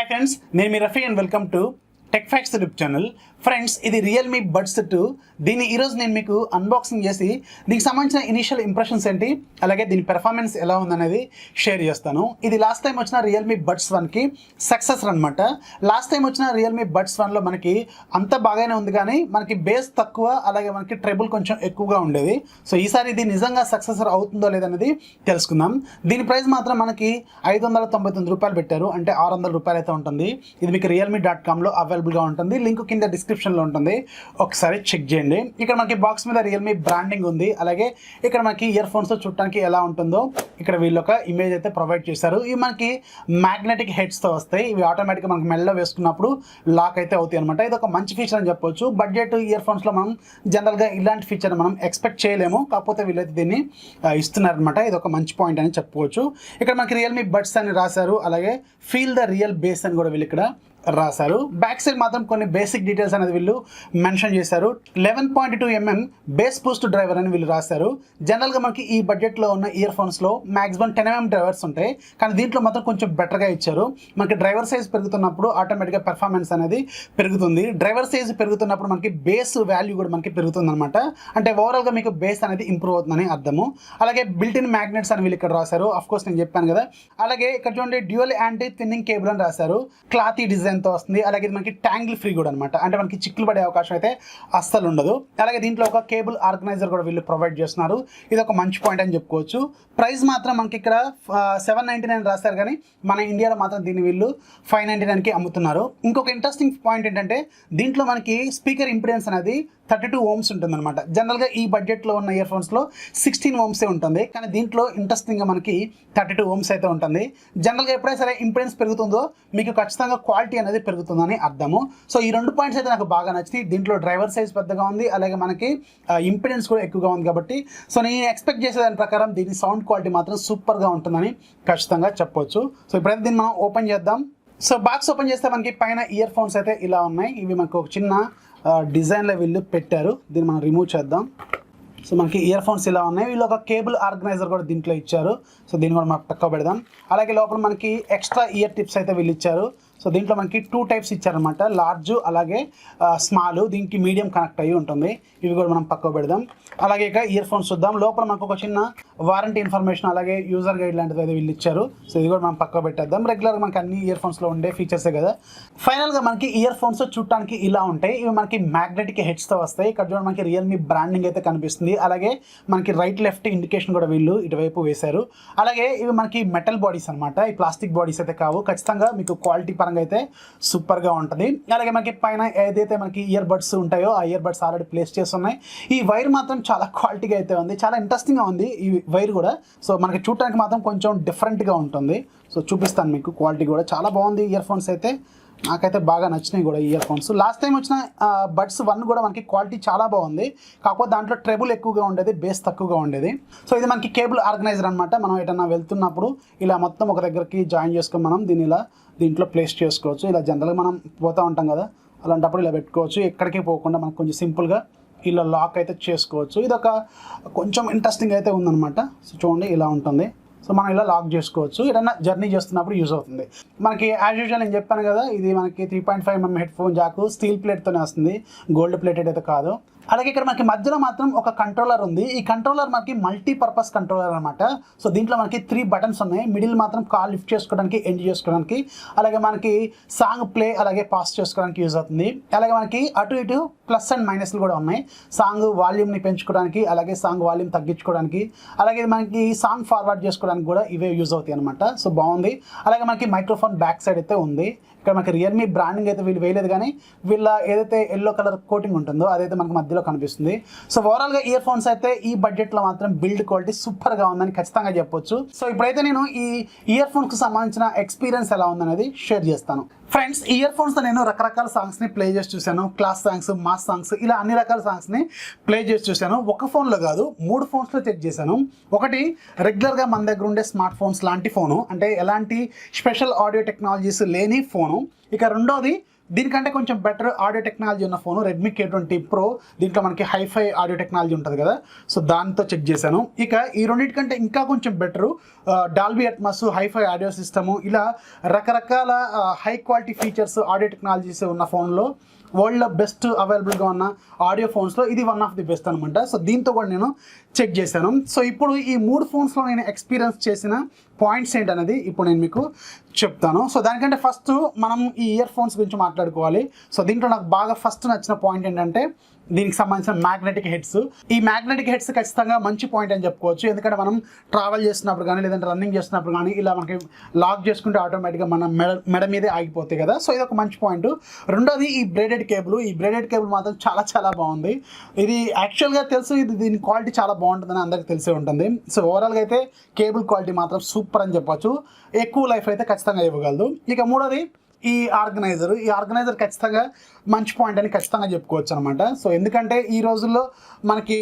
Hi friends, నేను మీ Rafi and welcome to TechFacts YouTube channel. Friends, ఇది రియల్మీ బడ్స్ 2. దీన్ని ఈరోజు నేను మీకు అన్బాక్సింగ్ చేసి దీనికి సంబంధించిన ఇనిషియల్ ఇంప్రెషన్స్ ఏంటి, అలాగే దీని పెర్ఫార్మెన్స్ ఎలా ఉందనేది షేర్ చేస్తాను. ఇది లాస్ట్ టైం వచ్చిన రియల్మీ బడ్స్ 1కి సక్సెసర్ అనమాట. లాస్ట్ టైం వచ్చిన రియల్మీ బడ్స్ 1లో మనకి అంత బాగానే ఉంది, కానీ మనకి బేస్ తక్కువ, అలాగే మనకి ట్రెబుల్ కొంచెం ఎక్కువగా ఉండేది. సో ఈసారి ఇది నిజంగా సక్సెసర్ అవుతుందో లేదనేది తెలుసుకుందాం. దీని ప్రైస్ మాత్రం మనకి ₹599 పెట్టారు, అంటే ₹600 అయితే ఉంటుంది. ఇది మీకు realme.comలో అవైలబుల్గా ఉంటుంది. లింక్ కింద డిస్క్రిప్షన్లో ఉంటుంది, ఒకసారి చెక్ చేయండి. ఇక్కడ మనకి బాక్స్ మీద రియల్మీ బ్రాండింగ్ ఉంది. అలాగే ఇక్కడ మనకి ఇయర్ ఫోన్స్ చూడటానికి ఎలా ఉంటుందో ఇక్కడ వీళ్ళు ఒక ఇమేజ్ అయితే ప్రొవైడ్ చేశారు. ఇవి మనకి మ్యాగ్నెటిక్ హెడ్స్తో వస్తాయి. ఇవి ఆటోమేటిక్గా మనకి మెల్ల వేసుకున్నప్పుడు లాక్ అయితే అవుతాయి అనమాట. ఇది ఒక మంచి ఫీచర్ అని చెప్పొచ్చు. బడ్జెట్ ఇయర్ ఫోన్స్లో మనం జనరల్గా ఇలాంటి ఫీచర్ మనం ఎక్స్పెక్ట్ చేయలేము, కాకపోతే వీళ్ళైతే దీన్ని ఇస్తున్నారనమాట. ఇది ఒక మంచి పాయింట్ అని చెప్పుకోవచ్చు. ఇక్కడ మనకి రియల్మీ బడ్స్ అని రాశారు, అలాగే ఫీల్ ద రియల్ బేస్ అని కూడా వీళ్ళు ఇక్కడ రాశారు. బ్యాక్ సైడ్ మాత్రం కొన్ని బేసిక్ డీటెయిల్స్ అనేది వీళ్ళు మెన్షన్ చేశారు. 11.2mm బేస్ బూస్ట్ డ్రైవర్ అని వీళ్ళు రాశారు. జనరల్గా మనకి ఈ బడ్జెట్లో ఉన్న ఇయర్ ఫోన్స్లో మాక్సిమం 10mm డ్రైవర్స్ ఉంటాయి, కానీ దీంట్లో మాత్రం కొంచెం బెటర్గా ఇచ్చారు. మనకి డ్రైవర్ సైజ్ పెరుగుతున్నప్పుడు ఆటోమేటిక్గా పెర్ఫార్మెన్స్ అనేది పెరుగుతుంది. డ్రైవర్ సైజ్ పెరుగుతున్నప్పుడు మనకి బేస్ వాల్యూ కూడా మనకి పెరుగుతుంది అనమాట. అంటే ఓవరాల్గా మీకు బేస్ అనేది ఇంప్రూవ్ అవుతుందని అర్థము. అలాగే బిల్ట్ ఇన్ మ్యాగ్నెట్స్ అని వీళ్ళు ఇక్కడ రాశారు. ఆఫ్ కోర్స్ నేను చెప్పాను కదా. అలాగే ఇక్కడ చూడండి, డ్యూయల్ యాంటీ థిన్నింగ్ కేబుల్ అని రాశారు. క్లాతీ డిజైన్ తో వస్తుంది. అలాగే ఇది మనకి ట్యాంగిల్ ఫ్రీ కూడా అనమాట, అంటే మనకి చిక్కులు పడే అవకాశం అయితే అస్సలు ఉండదు. అలాగే దీంట్లో ఒక కేబుల్ ఆర్గనైజర్ కూడా వీళ్ళు ప్రొవైడ్ చేస్తున్నారు. ఇది ఒక మంచి పాయింట్ అని చెప్పుకోవచ్చు. ప్రైస్ మాత్రం మనకి ఇక్కడ $799 రాస్తారు, కానీ మన ఇండియాలో మాత్రం దీన్ని వీళ్ళు $599కి అమ్ముతున్నారు. ఇంకొక ఇంట్రెస్టింగ్ పాయింట్ ఏంటంటే దీంట్లో మనకి స్పీకర్ ఇంపిడెన్స్ అనేది 32 ohms ఉంటుంది అనమాట. జనరల్గా ఈ బడ్జెట్లో ఉన్న ఇయర్ ఫోన్స్లో 16 ohms ఉంటుంది, కానీ దీంట్లో ఇంట్రెస్టింగ్గా మనకి 32 ohms అయితే ఉంటుంది. జనరల్గా ఎప్పుడైనా సరే ఇంపిడెన్స్ పెరుగుతుందో మీకు ఖచ్చితంగా క్వాలిటీ అనేది పెరుగుతుందని అర్థము. సో ఈ 2 పాయింట్స్ అయితే నాకు బాగా నచ్చింది. దీంట్లో డ్రైవర్ సైజ్ పెద్దగా ఉంది, అలాగే మనకి ఇంపిడెన్స్ కూడా ఎక్కువగా ఉంది కాబట్టి సో నేను ఎక్స్పెక్ట్ చేసే దాని ప్రకారం దీని సౌండ్ క్వాలిటీ మాత్రం సూపర్గా ఉంటుందని ఖచ్చితంగా చెప్పొచ్చు. సో ఇప్పుడైతే దీన్ని మనం ఓపెన్ చేద్దాం. సో బాక్స్ ఓపెన్ చేస్తే మనకి పైన ఇయర్ ఫోన్స్ అయితే ఇలా ఉన్నాయి. ఇవి మనకు ఒక చిన్న డిజైన్లో వీళ్ళు పెట్టారు. దీన్ని మనం రిమూవ్ చేద్దాం. సో మనకి ఇయర్ ఫోన్స్ ఇలా ఉన్నాయి. వీళ్ళు ఒక కేబుల్ ఆర్గనైజర్ కూడా దీంట్లో ఇచ్చారు. సో దీన్ని కూడా మనం పక్క పెడదాం. అలాగే లోపల మనకి ఎక్స్ట్రా ఇయర్ టిప్స్ అయితే వీళ్ళు ఇచ్చారు. సో దీంట్లో మనకి 2 టైప్స్ ఇచ్చారనమాట, లార్జ్ అలాగే స్మాల్. దీనికి మీడియం కనెక్ట్ అయ్యి ఉంటుంది. ఇవి కూడా మనం పక్కకు పెడదాం. అలాగే ఇక ఇయర్ ఫోన్స్ చూద్దాం. లోపల మనకు ఒక చిన్న వారంటీ ఇన్ఫర్మేషన్ అలాగే యూజర్ గైడ్ లాంటిది అయితే వీళ్ళు ఇచ్చారు. సో ఇది కూడా మనం పక్కకు పెట్టేద్దాం. రెగ్యులర్గా మనకి అన్ని ఇయర్ ఫోన్స్లో ఉండే ఫీచర్సే కదా. ఫైనల్గా మనకి ఇయర్ ఫోన్స్ చూడటానికి ఇలా ఉంటాయి. ఇవి మనకి మ్యాగ్నెటిక్ హెడ్స్తో వస్తాయి. ఇక్కడ చూడండి మనకి రియల్మీ బ్రాండింగ్ అయితే కనిపిస్తుంది. అలాగే మనకి రైట్ లెఫ్ట్ ఇండికేషన్ కూడా వీళ్ళు ఇటువైపు వేశారు. అలాగే ఇవి మనకి మెటల్ బాడీస్ అనమాట, ఈ ప్లాస్టిక్ బాడీస్ అయితే కావు. ఖచ్చితంగా మీకు క్వాలిటీ పరంగా అయితే సూపర్గా ఉంటుంది. అలాగే మనకి పైన ఏదైతే మనకి ఇయర్ బడ్స్ ఉంటాయో ఆ ఇయర్ బడ్స్ ఆల్రెడీ ప్లేస్ చేస్తున్నాయి. ఈ వైర్ మాత్రం చాలా క్వాలిటీగా అయితే ఉంది, చాలా ఇంట్రెస్టింగ్గా ఉంది ఈ వైర్ కూడా. సో మనకి చూడటానికి మాత్రం కొంచెం డిఫరెంట్గా ఉంటుంది. సో చూపిస్తాను మీకు, క్వాలిటీ కూడా చాలా బాగుంది. ఇయర్ ఫోన్స్ అయితే నాకైతే బాగా నచ్చినాయి కూడా ఇయర్ ఫోన్స్. లాస్ట్ టైం వచ్చిన బడ్స్ 1 కూడా మనకి క్వాలిటీ చాలా బాగుంది, కాకపోతే దాంట్లో ట్రెబుల్ ఎక్కువగా ఉండేది, బేస్ తక్కువగా ఉండేది. సో ఇది మనకి కేబుల్ ఆర్గనైజర్ అనమాట. మనం ఎటన్నా వెళ్తున్నప్పుడు ఇలా మొత్తం ఒక దగ్గరికి జాయిన్ చేసుకొని మనం దీన్ని ఇలా దీంట్లో ప్లేస్ చేసుకోవచ్చు. ఇలా జనరల్గా మనం పోతూ ఉంటాం కదా, అలాంటప్పుడు ఇలా పెట్టుకోవచ్చు. ఎక్కడికి పోకుండా మనకు కొంచెం సింపుల్గా ఇలా లాక్ అయితే చేసుకోవచ్చు. ఇది ఒక కొంచెం ఇంట్రెస్టింగ్ అయితే ఉందన్నమాట. సో చూడండి ఇలా ఉంటుంది. సో మనం ఇలా లాక్ చేసుకోవచ్చు. ఏదైనా జర్నీ చేస్తున్నప్పుడు యూజ్ అవుతుంది. మనకి యాజ్ యూజువల్ నేను చెప్పాను కదా, ఇది మనకి 3.5mm హెడ్ ఫోన్ జాకు స్టీల్ ప్లేట్తోనే వస్తుంది, గోల్డ్ ప్లేటెడ్ అయితే కాదు. అలాగే ఇక్కడ మనకి మధ్యలో మాత్రం ఒక కంట్రోలర్ ఉంది. ఈ కంట్రోలర్ మనకి మల్టీపర్పస్ కంట్రోలర్ అనమాట. సో దీంట్లో మనకి 3 బటన్స్ ఉన్నాయి. మిడిల్ మాత్రం కాల్ లిఫ్ట్ చేసుకోవడానికి, ఎండ్ చేసుకోవడానికి, అలాగే మనకి సాంగ్ ప్లే అలాగే పాస్ చేసుకోవడానికి యూజ్ అవుతుంది. అలాగే మనకి అటు ఇటు ప్లస్ అండ్ మైనస్లు కూడా ఉన్నాయి. సాంగ్ వాల్యూమ్ని పెంచుకోవడానికి, అలాగే సాంగ్ వాల్యూమ్ తగ్గించుకోవడానికి, అలాగే మనకి సాంగ్ ఫార్వర్డ్ చేసుకోవడానికి కూడా ఇవే యూజ్ అవుతాయి అనమాట. సో బాగుంది. అలాగే మనకి మైక్రోఫోన్ బ్యాక్ సైడ్ అయితే ఉంది. ఇక్కడ మనకి రియల్మీ బ్రాండింగ్ అయితే వీళ్ళు వేయలేదు, కానీ వీళ్ళ ఏదైతే ఎల్లో కలర్ కోటింగ్ ఉంటుందో అదైతే మనకి మధ్యలో కనిపిస్తుంది. సో ఓవరాల్గా ఇయర్ ఫోన్స్ అయితే ఈ బడ్జెట్లో మాత్రం బిల్డ్ క్వాలిటీ సూపర్గా ఉందని ఖచ్చితంగా చెప్పొచ్చు. సో ఇప్పుడైతే నేను ఈ ఇయర్ ఫోన్స్కి సంబంధించిన ఎక్స్పీరియన్స్ ఎలా ఉందనేది షేర్ చేస్తాను. ఫ్రెండ్స్, ఇయర్ ఫోన్స్తో నేను రకరకాల సాంగ్స్ని ప్లే చేసి చూశాను. క్లాస్ సాంగ్స్, మాస్ సాంగ్స్, ఇలా అన్ని రకాల సాంగ్స్ని ప్లే చేసి చూశాను. ఒక ఫోన్లో కాదు, 3 ఫోన్స్లో చెక్ చేశాను. ఒకటి రెగ్యులర్గా మన దగ్గర ఉండే స్మార్ట్ ఫోన్స్ లాంటి ఫోను, అంటే ఎలాంటి స్పెషల్ ఆడియో టెక్నాలజీస్ లేని ఫోను. ఇక రెండోది దీనికంటే కొంచెం బెటర్ ఆడియో టెక్నాలజీ ఉన్న ఫోన్ రెడ్మీ K20 Pro. దీంట్లో మనకి హైఫై ఆడియో టెక్నాలజీ ఉంటుంది కదా, సో దాంతో చెక్ చేశాను. ఇక ఈ రెండింటికంటే ఇంకా కొంచెం better Dolby Atmos, hifi audio system, ఇలా రకరకాల high quality features audio technologies ఉన్న ఫోన్లో వరల్డ్లో బెస్ట్ అవైలబుల్గా ఉన్న ఆడియో ఫోన్స్లో ఇది వన్ ఆఫ్ ది బెస్ట్ అనమాట. సో దీంతో కూడా నేను చెక్ చేశాను. సో ఇప్పుడు ఈ 3 ఫోన్స్లో నేను ఎక్స్పీరియన్స్ చేసిన పాయింట్స్ ఏంటనేది ఇప్పుడు నేను మీకు చెప్తాను. సో దానికంటే ఫస్ట్ మనం ఈ ఇయర్ ఫోన్స్ గురించి మాట్లాడుకోవాలి. సో దీంట్లో నాకు బాగా ఫస్ట్ నచ్చిన పాయింట్ ఏంటంటే దీనికి సంబంధించిన మ్యాగ్నెటిక్ హెడ్స్. ఈ మ్యాగ్నెటిక్ హెడ్స్ ఖచ్చితంగా మంచి పాయింట్ అని చెప్పుకోవచ్చు. ఎందుకంటే మనం ట్రావెల్ చేస్తున్నప్పుడు కానీ లేదంటే రన్నింగ్ చేస్తున్నప్పుడు కానీ ఇలా మనకి లాక్ చేసుకుంటే ఆటోమేటిక్గా మన మెడ మీదే ఆగిపోతాయి కదా, సో ఇది ఒక మంచి పాయింట్. రెండోది ఈ బ్రేడెడ్ కేబుల్. ఈ బ్రేడెడ్ కేబుల్ మాత్రం చాలా చాలా బాగుంది. ఇది యాక్చువల్గా తెలుసు, ఇది దీని క్వాలిటీ చాలా బాగుంటుందని అందరికీ తెలిసే ఉంటుంది. సో ఓవరాల్గా అయితే కేబుల్ క్వాలిటీ మాత్రం సూపర్ అని చెప్పొచ్చు. ఎక్కువ లైఫ్ అయితే ఖచ్చితంగా ఇవ్వగలదు. ఇక మూడోది ఈ ఆర్గనైజర్ ఖచ్చితంగా మంచి పాయింట్ అని ఖచ్చితంగా చెప్పుకోవచ్చు అనమాట. సో ఎందుకంటే ఈ రోజుల్లో మనకి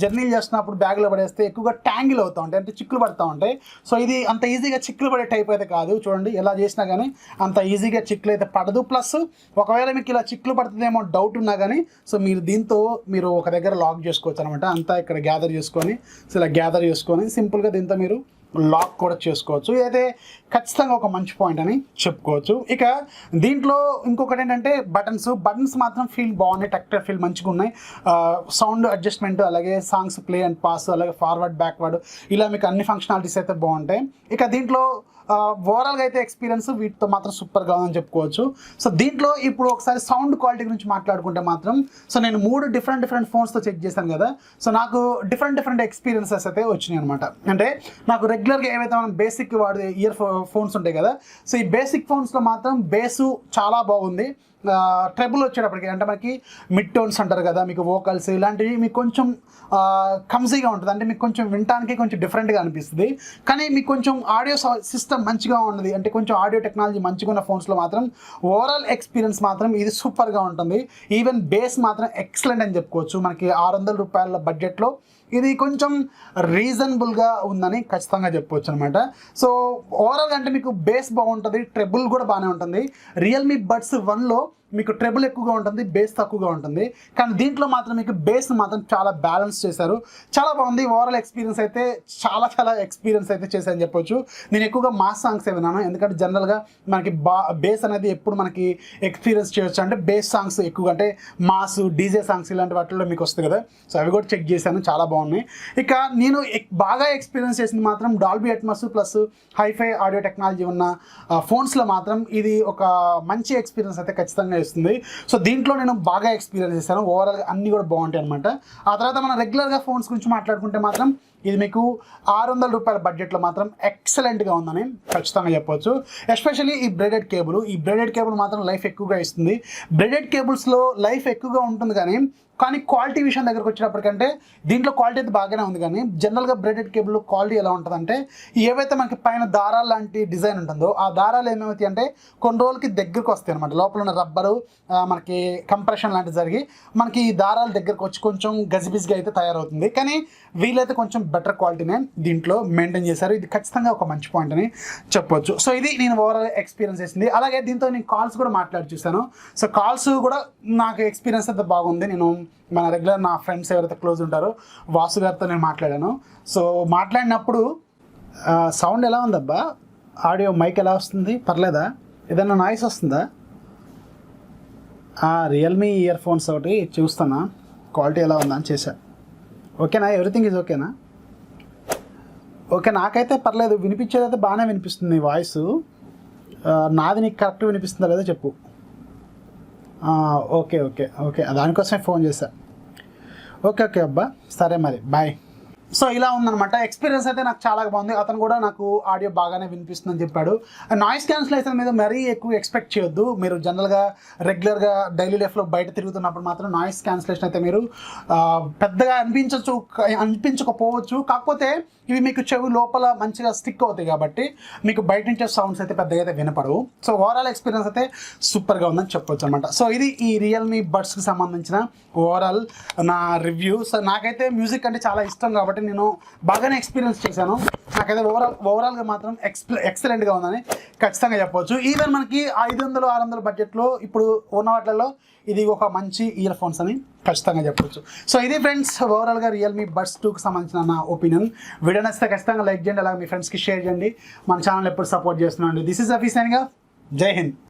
జర్నీలు చేస్తున్నప్పుడు బ్యాగ్లో పడేస్తే ఎక్కువగా ట్యాంగిల్ అవుతూ ఉంటాయి, అంటే చిక్కులు పడుతూ ఉంటాయి. సో ఇది అంత ఈజీగా చిక్కులు పడే టైప్ అయితే కాదు. చూడండి ఎలా చేసినా కానీ అంత ఈజీగా చిక్కులు అయితే పడదు. ప్లస్ ఒకవేళ మీకు ఇలా చిక్కులు పడుతుందేమో డౌట్ ఉన్నా కానీ సో మీరు దీంతో మీరు ఒక దగ్గర లాక్ చేసుకోవచ్చు అనమాట. అంతా ఇక్కడ గ్యాదర్ చేసుకొని, సో ఇలా గ్యాదర్ చేసుకొని సింపుల్గా దీంతో మీరు లాక్ కూడా చేసుకోవచ్చు. ఇదైతే ఖచ్చితంగా ఒక మంచి పాయింట్ అని చెప్పుకోవచ్చు. ఇక దీంట్లో ఇంకొకటి ఏంటంటే బటన్స్ మాత్రం ఫీల్ బాగున్నాయి, టెక్టర్ ఫీల్ మంచిగా ఉన్నాయి. సౌండ్ అడ్జస్ట్మెంట్, అలాగే సాంగ్స్ ప్లే అండ్ పాస్, అలాగే ఫార్వర్డ్ బ్యాక్వర్డ్, ఇలా మీకు అన్ని ఫంక్షనాలిటీస్ అయితే బాగుంటాయి. ఇక దీంట్లో ఓవరాల్గా అయితే ఎక్స్పీరియన్స్ వీటితో మాత్రం సూపర్గా ఉందని చెప్పుకోవచ్చు. సో దీంట్లో ఇప్పుడు ఒకసారి సౌండ్ క్వాలిటీ గురించి మాట్లాడుకుంటే మాత్రం సో నేను 3 డిఫరెంట్ ఫోన్స్తో చెక్ చేశాను కదా, సో నాకు డిఫరెంట్ ఎక్స్పీరియన్సెస్ అయితే వచ్చినాయి అనమాట. అంటే నాకు రెగ్యులర్గా ఏవైతే మనం బేసిక్ వాడే ఫోన్స్ ఉంటాయి కదా, సో ఈ బేసిక్ ఫోన్స్లో మాత్రం బేసు చాలా బాగుంది. ట్రెబుల్ వచ్చేటప్పటికి అంటే మనకి మిడ్ టోన్స్ అంటారు కదా, మీకు వోకల్స్ ఇలాంటివి మీకు కొంచెం కమ్జీగా ఉంటుంది, అంటే మీకు కొంచెం వినటానికి కొంచెం డిఫరెంట్గా అనిపిస్తుంది. కానీ మీకు కొంచెం ఆడియో సిస్టమ్ మంచిగా ఉన్నది, అంటే కొంచెం ఆడియో టెక్నాలజీ మంచిగా ఉన్న ఫోన్స్లో మాత్రం ఓవరాల్ ఎక్స్పీరియన్స్ మాత్రం ఇది సూపర్గా ఉంటుంది. ఈవెన్ బేస్ మాత్రం ఎక్సలెంట్ అని చెప్పుకోవచ్చు. మనకి 600 రూపాయల బడ్జెట్లో ఇది కొంచెం రీజనబుల్గా ఉందని ఖచ్చితంగా చెప్పుకోవచ్చు అనమాట. సో ఓవరాల్గా అంటే మీకు బేస్ బాగుంటుంది, ట్రెబుల్ కూడా బాగానే ఉంటుంది. రియల్మీ బడ్స్ 1లో మీకు ట్రెబుల్ ఎక్కువగా ఉంటుంది, బేస్ తక్కువగా ఉంటుంది. కానీ దీంట్లో మాత్రం మీకు బేస్ మాత్రం చాలా బ్యాలెన్స్ చేశారు, చాలా బాగుంది. ఓవరాల్ ఎక్స్పీరియన్స్ అయితే చాలా ఎక్స్పీరియన్స్ అయితే చేశాను చెప్పొచ్చు. నేను ఎక్కువగా మాస్ సాంగ్స్ విన్నాను, ఎందుకంటే జనరల్గా మనకి బేస్ అనేది ఎప్పుడు మనకి ఎక్స్పీరియన్స్ చేయొచ్చు అంటే బేస్ సాంగ్స్ ఎక్కువగా, అంటే మాస్ డీజే సాంగ్స్ ఇలాంటి వాటిల్లో మీకు వస్తుంది కదా, సో అవి కూడా చెక్ చేశాను, చాలా బాగున్నాయి. ఇక నేను బాగా ఎక్స్పీరియన్స్ చేసింది మాత్రం Dolby Atmos plus hifi audio technology ఉన్న ఫోన్స్లో మాత్రం ఇది ఒక మంచి ఎక్స్పీరియన్స్ అయితే ఖచ్చితంగా ఇస్తుంది. సో దీంట్లో నేను బాగా ఎక్స్పీరియన్స్ చేశాను. ఓవరాల్గా అన్నీ కూడా బాగుంటాయి అనమాట. ఆ తర్వాత మనం రెగ్యులర్గా ఫోన్స్ గురించి మాట్లాడుకుంటే మాత్రం ఇది మీకు 600 రూపాయల బడ్జెట్లో మాత్రం ఎక్సలెంట్గా ఉందని ఖచ్చితంగా చెప్పవచ్చు. ఎస్పెషల్లీ ఈ బ్రేడెడ్ కేబుల్ మాత్రం లైఫ్ ఎక్కువగా ఇస్తుంది. బ్రేడెడ్ కేబుల్స్లో లైఫ్ ఎక్కువగా ఉంటుంది కానీ క్వాలిటీ విషయం దగ్గరకు వచ్చినప్పటికంటే దీంట్లో క్వాలిటీ అయితే బాగానే ఉంది. కానీ జనరల్గా బ్రేడెడ్ కేబుల్ క్వాలిటీ ఎలా ఉంటుందంటే ఏవైతే మనకి పైన దారాలు లాంటి డిజైన్ ఉంటుందో ఆ దారాలు ఏమవుతాయి అంటే కొన్ని రోజులకి దగ్గరకు వస్తాయి అనమాట. లోపల ఉన్న రబ్బరు మనకి కంప్రెషన్ లాంటివి జరిగి మనకి ఈ దారాలు దగ్గరకు వచ్చి కొంచెం గజిబిజిగా అయితే తయారవుతుంది. కానీ వీళ్ళైతే కొంచెం బెటర్ క్వాలిటీనే దీంట్లో మెయింటైన్ చేశారు. ఇది ఖచ్చితంగా ఒక మంచి పాయింట్ అని చెప్పొచ్చు. సో ఇది నేను ఓవరాల్ ఎక్స్పీరియన్స్ చేసింది. అలాగే దీంతో నేను కాల్స్ కూడా మాట్లాడి చూశాను. సో కాల్స్ కూడా నాకు ఎక్స్పీరియన్స్ అయితే బాగుంది. నేను మన రెగ్యులర్ నా ఫ్రెండ్స్ ఎవరైతే క్లోజ్ ఉంటారో వాసు గారితో నేను మాట్లాడాను. సో మాట్లాడినప్పుడు సౌండ్ ఎలా ఉందబ్బా, ఆడియో మైక్ ఎలా వస్తుంది, పర్లేదా, ఏదైనా నాయిస్ వస్తుందా? రియల్మీ ఇయర్ ఫోన్స్ ఒకటి చూస్తున్నా, క్వాలిటీ ఎలా ఉందా అని చేశా. ఓకేనా, ఎవ్రీథింగ్ ఈజ్ ఓకేనా? ఓకే, నాకైతే పర్లేదు, వినిపించేదైతే బాగానే వినిపిస్తుంది వాయిస్. నాది నీకు కరెక్ట్ వినిపిస్తుందా లేదో చెప్పు. ఓకే దానికోసమే ఫోన్ చేశా. ఓకే అబ్బా, సరే మరి బాయ్. సో ఇలా ఉందన్నమాట. ఎక్స్పీరియన్స్ అయితే నాకు చాలా బాగుంది. అతను కూడా నాకు ఆడియో బాగానే వినిపిస్తుందని చెప్పాడు. నాయిస్ క్యాన్సిలేషన్ మీద మరీ ఎక్కువ ఎక్స్పెక్ట్ చేయొద్దు. మీరు జనరల్గా రెగ్యులర్గా డైలీ లైఫ్లో బయట తిరుగుతున్నప్పుడు మాత్రం నాయిస్ క్యాన్సిలేషన్ అయితే మీరు పెద్దగా అనిపించకపోవచ్చు. కాకపోతే ఇవి మీకు చెవి లోపల మంచిగా స్టిక్ అవుతాయి కాబట్టి మీకు బయట నుంచి సౌండ్స్ అయితే పెద్దగా అయితే వినపడవు. సో ఓవరాల్ ఎక్స్పీరియన్స్ అయితే సూపర్గా ఉందని చెప్పొచ్చు అనమాట. సో ఇది ఈ రియల్మీ బడ్స్కి సంబంధించిన ఓవరాల్ నా రివ్యూ. సో నాకైతే మ్యూజిక్ అంటే చాలా ఇష్టం కాబట్టి నేను బాగానే ఎక్స్పీరియన్స్ చేశాను. నాకైతే ఓవరాల్గా మాత్రం ఎక్సలెంట్గా ఉందని ఖచ్చితంగా చెప్పవచ్చు. ఈవెన్ మనకి 500-600 బడ్జెట్లో ఇప్పుడు ఉన్న వాటిల్లో ఇది ఒక మంచి ఇయర్ ఫోన్స్ అని ఖచ్చితంగా చెప్పవచ్చు. సో ఇది ఫ్రెండ్స్ ఓవరాల్గా రియల్మీ బడ్స్ 2కి సంబంధించిన నా ఒపీనియన్. వీడియో నచ్చితే ఖచ్చితంగా లైక్ చేయండి, అలాగే మీ ఫ్రెండ్స్కి షేర్ చేయండి. మన ఛానల్ ఎప్పుడు సపోర్ట్ చేస్తున్నాండి. This is Rafi signing off. Jai Hind.